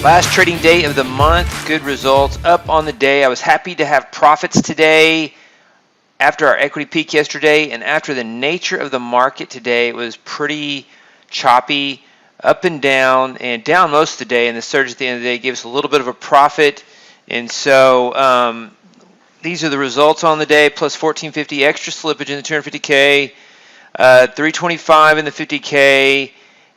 Last trading day of the month, good results, up on the day. I was happy to have profits today after our equity peak yesterday, and after the nature of the market today, it was pretty choppy, up and down most of the day, and the surge at the end of the day gave us a little bit of a profit. And so these are the results on the day, plus 1450 extra slippage in the 250K, 325 in the 50K,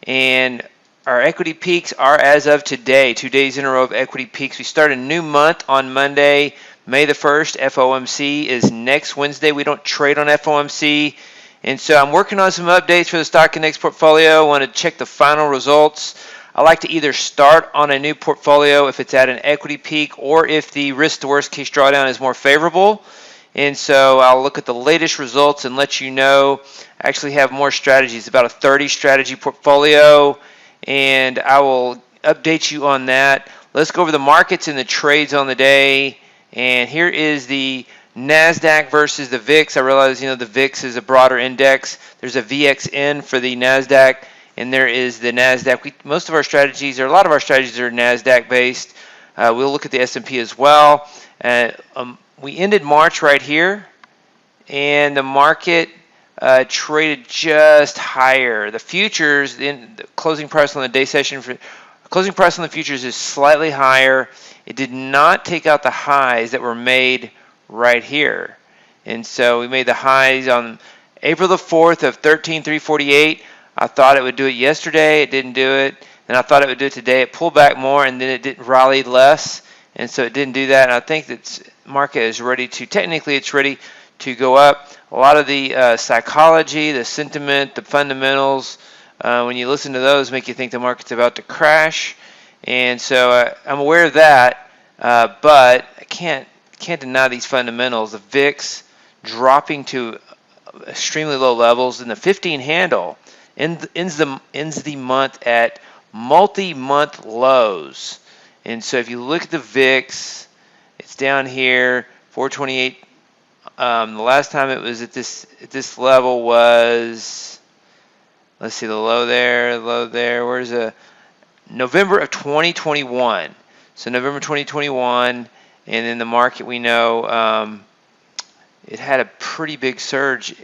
and our equity peaks are as of today, 2 days in a row of equity peaks. We start a new month on Monday, May the 1st. FOMC is next Wednesday. We don't trade on FOMC. And so I'm working on some updates for the stock index portfolio. I want to check the final results. I like to either start on a new portfolio if it's at an equity peak or if the risk to worst case drawdown is more favorable. And so I'll look at the latest results and let you know. I actually have more strategies, about a 30 strategy portfolio, and I will update you on that. Let's go over the markets and the trades on the day. And here is the Nasdaq versus the VIX. I realize, the VIX is a broader index. There's a VXN for the Nasdaq, and there is the Nasdaq. A lot of our strategies are Nasdaq based. We'll look at the S&P as well. We ended March right here, and the market traded just higher. The futures, in the closing price on the day session, closing price on the futures is slightly higher. It did not take out the highs that were made right here. And so we made the highs on April the 4th of 13,348. I thought it would do it yesterday. It didn't do it. And I thought it would do it today. It pulled back more, and then it didn't rally less. And so it didn't do that. And I think that market is ready to, technically it's ready to go up. A lot of the psychology, the sentiment, the fundamentals, when you listen to those, make you think the market's about to crash. And so I'm aware of that, but I can't deny these fundamentals. The VIX dropping to extremely low levels, and the 15 handle ends the month at multi-month lows. And so if you look at the VIX, it's down here, 428. The last time it was at this level was, let's see, the low there. Where's November of 2021? So November 2021, and then the market, we know it had a pretty big surge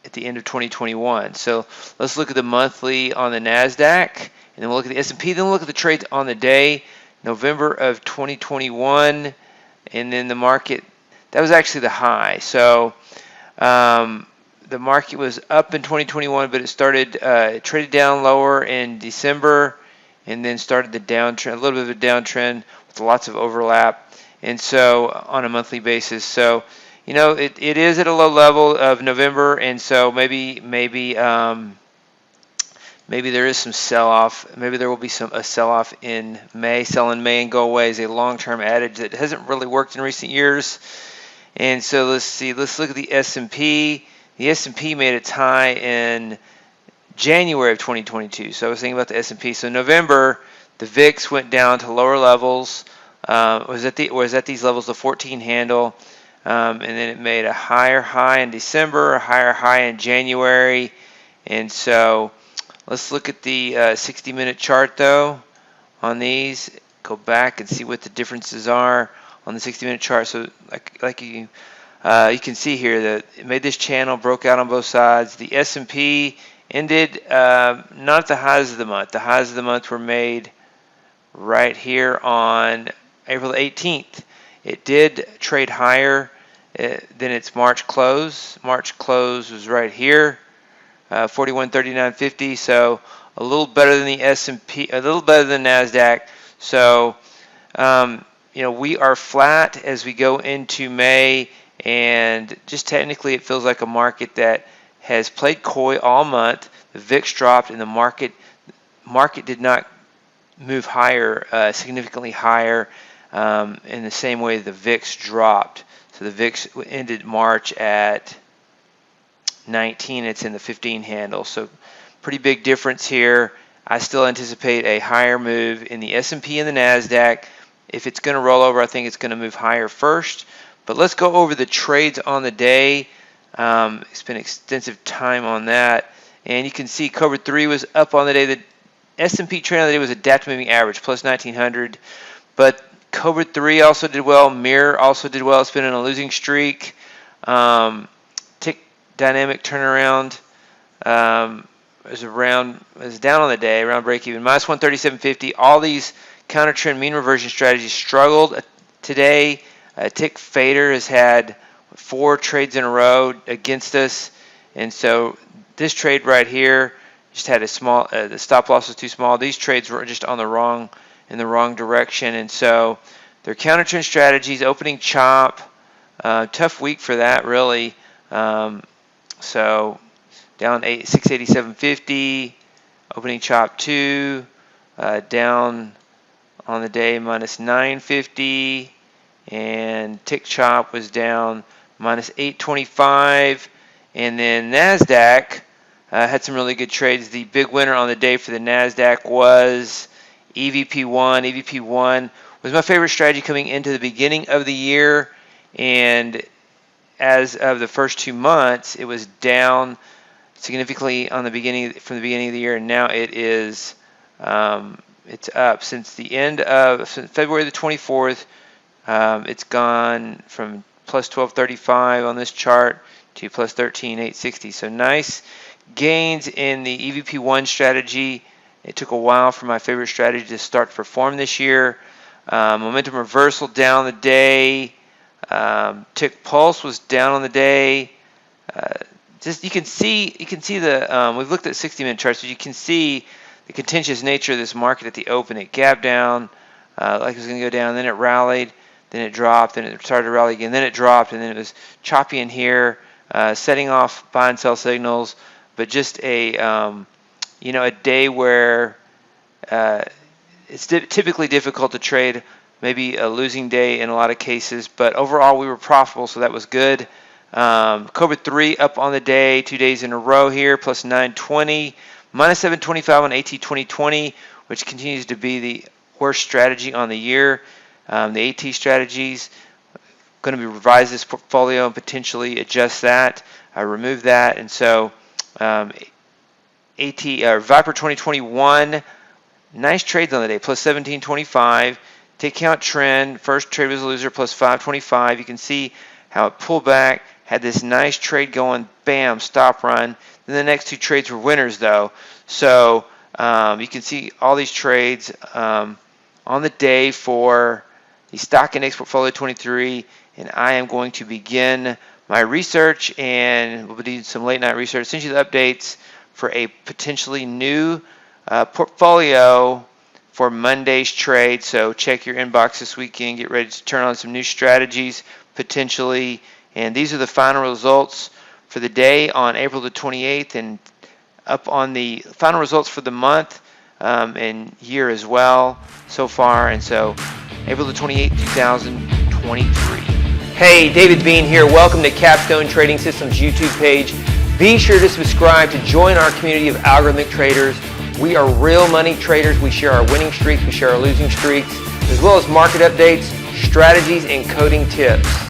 at the end of 2021. So let's look at the monthly on the Nasdaq, and then we'll look at the S&P. Then we'll look at the trades on the day, November of 2021, and then the market. That was actually the high. So the market was up in 2021, but it traded down lower in December, and then started the downtrend, a little bit of a downtrend with lots of overlap, and so on a monthly basis. So it is at a low level of November, and so maybe there is some sell-off. Maybe there will be a sell-off in May. Sell in May and go away is a long-term adage that hasn't really worked in recent years. And so let's see. Let's look at the S&P. The S&P made its high in January of 2022. So I was thinking about the S&P. So November, the VIX went down to lower levels. Was at these levels, the 14 handle, and then it made a higher high in December, a higher high in January. And so let's look at the 60-minute chart though on these. Go back and see what the differences are on the 60-minute chart. So like you can see here that it made this channel, broke out on both sides. The S&P ended not at the highs of the month. The highs of the month were made right here on April 18th. It did trade higher than its March close. March close was right here, 41.3950. So a little better than the S&P, a little better than Nasdaq. So we are flat as we go into May, and just technically it feels like a market that has played coy all month. The VIX dropped, and the market did not move higher, significantly higher, in the same way the VIX dropped. So the VIX ended March at 19. It's in the 15 handle. So pretty big difference here. I still anticipate a higher move in the S&P and the Nasdaq. If it's going to roll over, I think it's going to move higher first. But let's go over the trades on the day. Spent extensive time on that. And you can see Cobra 3 was up on the day. S&P trade on the day was adaptive moving average, plus 1900. But Cobra 3 also did well. Mirror also did well. It's been in a losing streak. Tick dynamic turnaround was down on the day, around break even, minus 137.50. All these counter trend mean reversion strategies struggled today. Tick fader has had 4 trades in a row against us, and so this trade right here just had a small, the stop loss was too small. These trades were just in the wrong direction, and so their counter trend strategies, opening chop, tough week for that really. So down 687.50, opening chop 2, down on the day minus 950, and tick chop was down minus 825, and then Nasdaq had some really good trades. The big winner on the day for the Nasdaq was EVP-1. EVP-1 was my favorite strategy coming into the beginning of the year, and as of the first 2 months, it was down significantly from the beginning of the year, and now it is it's up since February the 24th. It's gone from plus 1235 on this chart to plus 13,860. So nice gains in the EVP-1 strategy. It took a while for my favorite strategy to start to perform this year. Momentum reversal down the day. Tick pulse was down on the day. You can see the we've looked at 60-minute charts, so you can see the contentious nature of this market at the open. It gapped down like it was going to go down, then it rallied, then it dropped, then it started to rally again, then it dropped, and then it was choppy in here, setting off buy and sell signals. But just a a day where it's typically difficult to trade, maybe a losing day in a lot of cases, but overall we were profitable, so that was good. Cobra 3 up on the day, 2 days in a row here, plus 920, minus 725 on AT 2020, which continues to be the worst strategy on the year. The AT strategies, going to be revise this portfolio and potentially adjust that, remove that, and so Viper 2021, nice trades on the day, plus 1725. Take count trend, first trade was a loser, plus 525. You can see how it pulled back, had this nice trade going, bam, stop run. Then the next 2 trades were winners though. So you can see all these trades on the day for the stock index portfolio 23, and I am going to begin my research, and we'll be doing some late night research, send you the updates for a potentially new portfolio for Monday's trade. So check your inbox this weekend, get ready to turn on some new strategies potentially. And these are the final results for the day on April the 28th, and up on the final results for the month and year as well so far. And so April the 28th, 2023. Hey, David Bean here. Welcome to Capstone Trading Systems YouTube page. Be sure to subscribe to join our community of algorithmic traders. We are real money traders. We share our winning streaks, we share our losing streaks, as well as market updates, strategies, and coding tips.